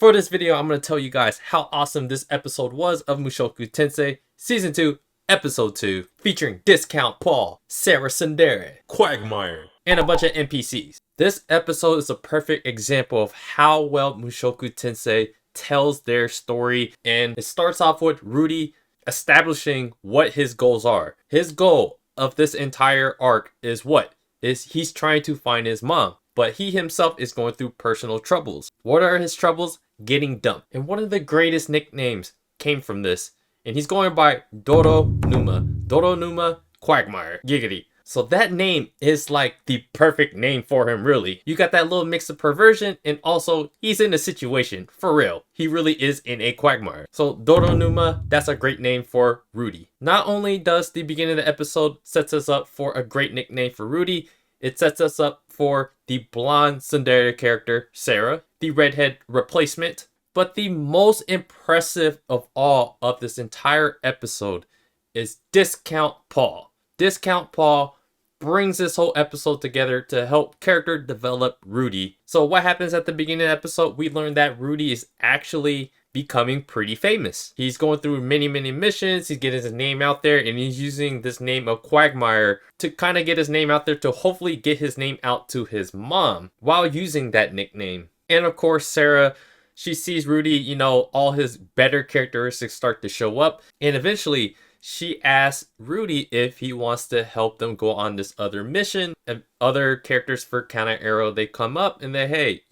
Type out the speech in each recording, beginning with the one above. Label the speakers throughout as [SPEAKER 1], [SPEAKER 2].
[SPEAKER 1] For this video, I'm going to tell you guys how awesome this episode was of Mushoku Tensei Season 2, Episode 2, featuring Discount Paul, Sarah Tsundere, Quagmire, and a bunch of NPCs. This episode is a perfect example of how well Mushoku Tensei tells their story, and it starts off with Rudy establishing what his goals are. His goal of this entire arc is what? He's trying to find his mom, but he himself is going through personal troubles. What are his troubles? Getting dumped. And one of the greatest nicknames came from this, and he's going by Doronuma Quagmire Giggity. So that name is like the perfect name for him, really. You got that little mix of perversion, and also he's in a situation, for real. He really is in a quagmire. So Doronuma, that's a great name for Rudy. Not only does the beginning of the episode sets us up for a great nickname for Rudy, it sets us up for the blonde tsundere character, Sarah, the redhead replacement. But the most impressive of all of this entire episode is Discount Paul. Discount Paul brings this whole episode together to help character develop Rudy. So what happens at the beginning of the episode? We learn that Rudy is actually becoming pretty famous. He's going through many missions. He's getting his name out there, and he's using this name of Quagmire to kind of get his name out there to hopefully get his name out to his mom while using that nickname. And of course, Sarah, she sees Rudy, all his better characteristics start to show up, and eventually she asks Rudy if he wants to help them go on this other mission. And other characters for Counter Arrow, they come up and they, hey,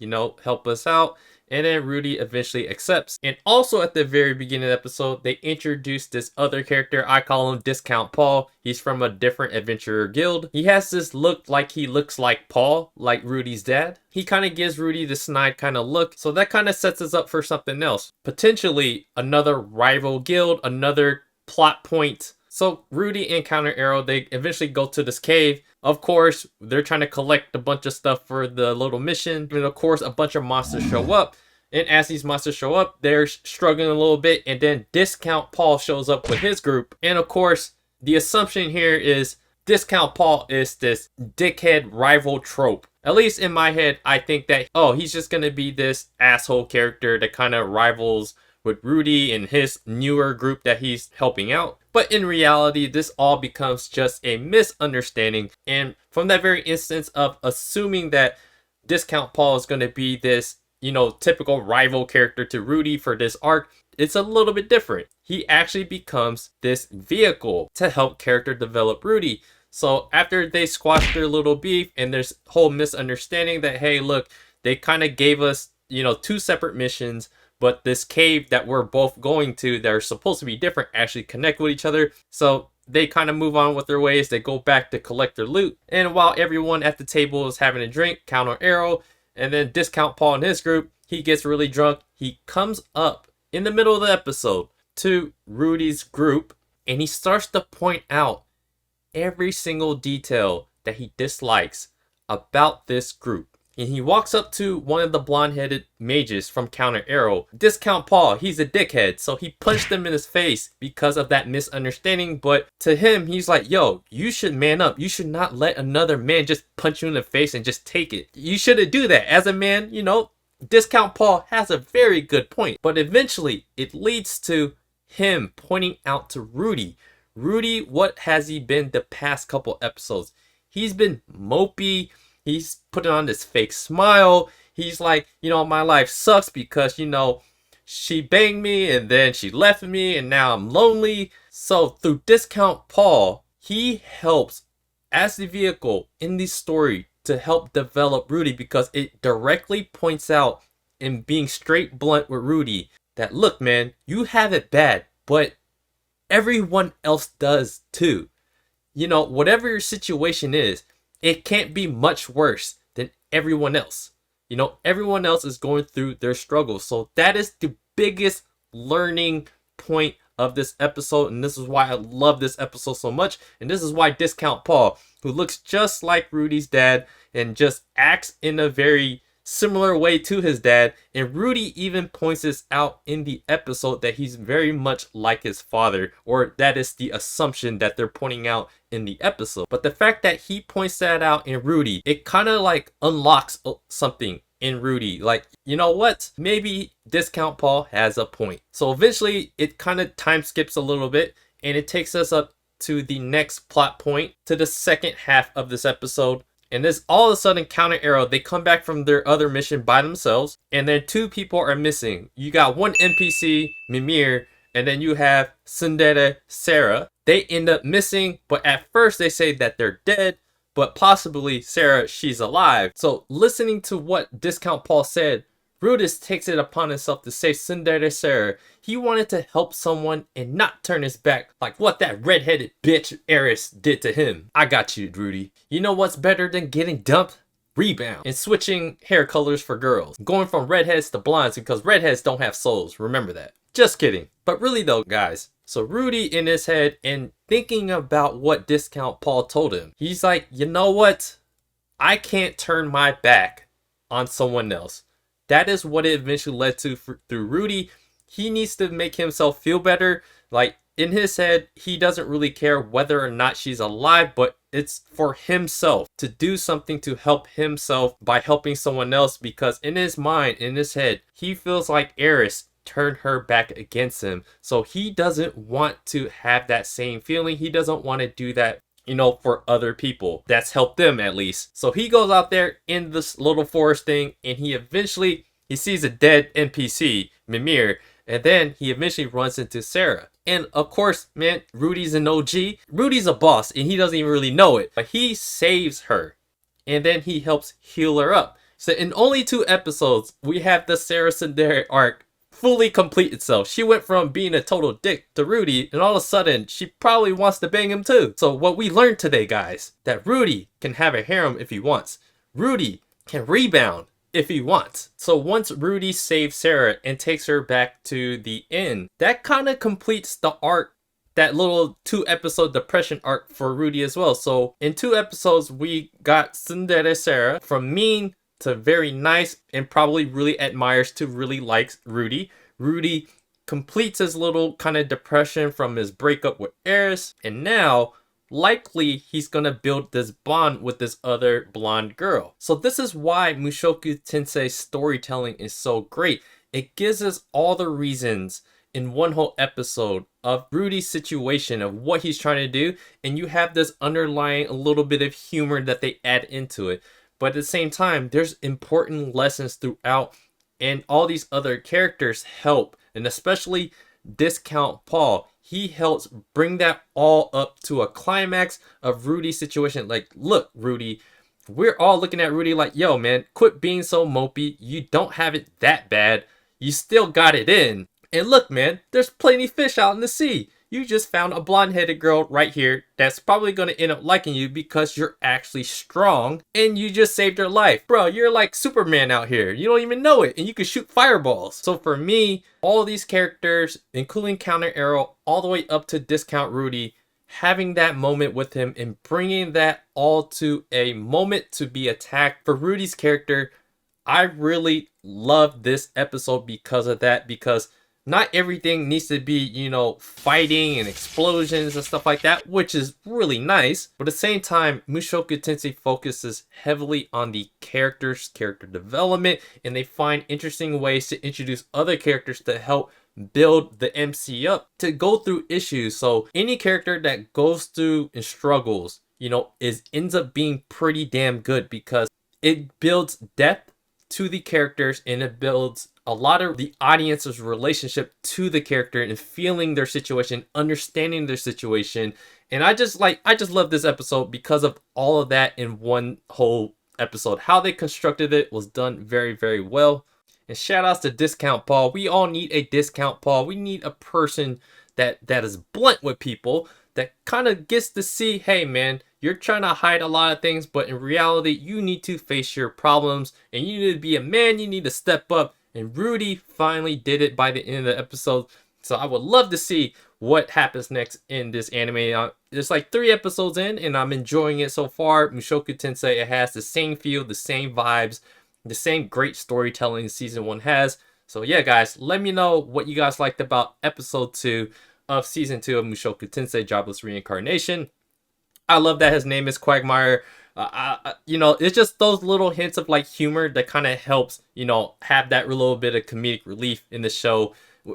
[SPEAKER 1] help us out. And then Rudy eventually accepts. And also at the very beginning of the episode, they introduce this other character. I call him Discount Paul. He's from a different adventurer guild. He has this look like he looks like Paul, like Rudy's dad. He kind of gives Rudy the snide kind of look. So that kind of sets us up for something else. Potentially another rival guild, another plot point. So Rudy and Counter Arrow, they eventually go to this cave. Of course, they're trying to collect a bunch of stuff for the little mission. And of course, a bunch of monsters show up. And as these monsters show up, they're struggling a little bit. And then Discount Paul shows up with his group. And of course, the assumption here is Discount Paul is this dickhead rival trope. At least in my head, I think that, he's just going to be this asshole character that kind of rivals with Rudy and his newer group that he's helping out. But in reality, this all becomes just a misunderstanding. And from that very instance of assuming that Discount Paul is going to be this, typical rival character to Rudy for this arc, it's a little bit different. He actually becomes this vehicle to help character develop Rudy. So after they squash their little beef and there's whole misunderstanding that, hey, look, they kind of gave us, two separate missions, but this cave that we're both going to that are supposed to be different actually connect with each other. So they kind of move on with their ways. They go back to collect their loot. And while everyone at the table is having a drink, Counter Arrow, and then Discount Paul and his group, he gets really drunk. He comes up in the middle of the episode to Rudy's group, and he starts to point out every single detail that he dislikes about this group. And he walks up to one of the blonde-headed mages from Counter Arrow. Discount Paul, he's a dickhead, so he punched him in his face because of that misunderstanding. But to him, he's like, yo, you should man up. You should not let another man just punch you in the face and just take it. You shouldn't do that. As a man, Discount Paul has a very good point. But eventually, it leads to him pointing out to Rudy. Rudy, what has he been the past couple episodes? He's been mopey. He's putting on this fake smile. He's like, my life sucks because, she banged me and then she left me and now I'm lonely. So through Discount Paul, he helps as the vehicle in the story to help develop Rudy because it directly points out in being straight blunt with Rudy that, look, man, you have it bad, but everyone else does too. Whatever your situation is, it can't be much worse than everyone else. Everyone else is going through their struggles. So that is the biggest learning point of this episode. And this is why I love this episode so much. And this is why Discount Paul, who looks just like Rudy's dad and just acts in a very similar way to his dad. And Rudy even points this out in the episode that he's very much like his father, or that is the assumption that they're pointing out in the episode. But the fact that he points that out in Rudy, it kind of like unlocks something in Rudy. Like, you know what? Maybe Discount Paul has a point. So eventually it kind of time skips a little bit and it takes us up to the next plot point, to the second half of this episode. And this all of a sudden counter arrow, they come back from their other mission by themselves, and then two people are missing. You got one NPC, Mimir, and then you have Tsundere Sarah. They end up missing, but at first they say that they're dead, but possibly Sarah, she's alive. So listening to what Discount Paul said, Rudis takes it upon himself to save Tsundere Sarah. He wanted to help someone and not turn his back like what that redheaded bitch Eris did to him. I got you, Rudy. You know what's better than getting dumped? Rebound. And switching hair colors for girls. Going from redheads to blondes because redheads don't have souls. Remember that. Just kidding. But really though, guys. So Rudy in his head and thinking about what Discount Paul told him. He's like, you know what? I can't turn my back on someone else. That is what it eventually led to through Rudy. He needs to make himself feel better. Like, in his head, he doesn't really care whether or not she's alive, but it's for himself to do something to help himself by helping someone else, because in his mind, in his head, he feels like Eris turned her back against him. So he doesn't want to have that same feeling. He doesn't want to do that, you know, for other people. That's helped them at least. So he goes out there in this little forest thing, and he sees a dead NPC, Mimir, and then he eventually runs into Sarah. And of course, man, Rudy's an OG. Rudy's a boss, and he doesn't even really know it. But he saves her, and then he helps heal her up. So in only 2 episodes, we have the Sarah Tsundere arc fully complete itself. She went from being a total dick to Rudy, and all of a sudden, she probably wants to bang him too. So what we learned today, guys, that Rudy can have a harem if he wants. Rudy can rebound if he wants. So once Rudy saves Sarah and takes her back to the inn, that kind of completes the arc, that little 2-episode depression arc for Rudy as well. So in 2 episodes, we got Tsundere Sarah from mean to very nice, and probably really admires to really likes Rudy. Rudy completes his little kind of depression from his breakup with Eris, and now likely he's gonna build this bond with this other blonde girl. So this is why Mushoku Tensei storytelling is so great. It gives us all the reasons in one whole episode of Rudy's situation, of what he's trying to do, and you have this underlying a little bit of humor that they add into it. But at the same time, there's important lessons throughout, and all these other characters help, and especially Discount Paul. He helps bring that all up to a climax of Rudy's situation. Like, look, Rudy, we're all looking at Rudy like, yo, man, quit being so mopey. You don't have it that bad. You still got it in. And look, man, there's plenty of fish out in the sea. You just found a blonde-headed girl right here that's probably going to end up liking you because you're actually strong and you just saved her life. Bro, you're like Superman out here. You don't even know it, and you can shoot fireballs. So for me, all these characters, including Counter Arrow, all the way up to Discount Rudy, having that moment with him and bringing that all to a moment to be attacked for Rudy's character, I really love this episode because of that, because not everything needs to be, you know, fighting and explosions and stuff like that, which is really nice. But at the same time, Mushoku Tensei focuses heavily on the characters, character development, and they find interesting ways to introduce other characters to help build the MC up to go through issues. So any character that goes through and struggles, you know, ends up being pretty damn good because it builds depth to the characters, and it builds a lot of the audience's relationship to the character and feeling their situation, understanding their situation. And I just love this episode because of all of that in one whole episode. How they constructed it was done very, very well. And shout outs to Discount Paul. We all need a Discount Paul. We need a person that is blunt with people, that kind of gets to see, hey man, you're trying to hide a lot of things, but in reality, you need to face your problems and you need to be a man. You need to step up. And Rudy finally did it by the end of the episode. So I would love to see what happens next in this anime. There's like 3 episodes in, and I'm enjoying it so far. Mushoku Tensei, it has the same feel, the same vibes, the same great storytelling season 1 has. So yeah, guys, let me know what you guys liked about episode 2 of season 2 of Mushoku Tensei Jobless Reincarnation. I love that his name is Quagmire. You know, it's just those little hints of like humor that kind of helps, you know, have that little bit of comedic relief in the show,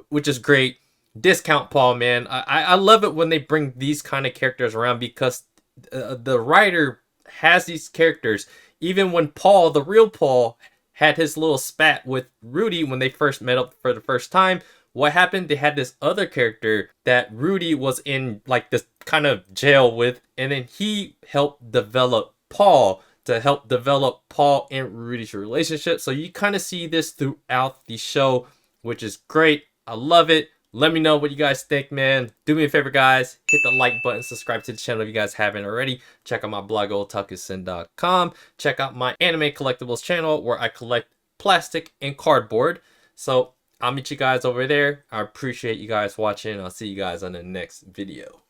[SPEAKER 1] which is great. Discount Paul, man. I love it when they bring these kind of characters around because the writer has these characters. Even when Paul, the real Paul, had his little spat with Rudy when they first met up for the first time, what happened? They had this other character that Rudy was in like this kind of jail with, and then he helped develop Paul to help develop Paul and Rudy's relationship. So you kind of see this throughout the show, which is great. I love it. Let me know what you guys think, man. Do me a favor, guys. Hit the like button. Subscribe to the channel if you guys haven't already. Check out my blog, otakusen.com. Check out my anime collectibles channel where I collect plastic and cardboard. So I'll meet you guys over there. I appreciate you guys watching. I'll see you guys on the next video.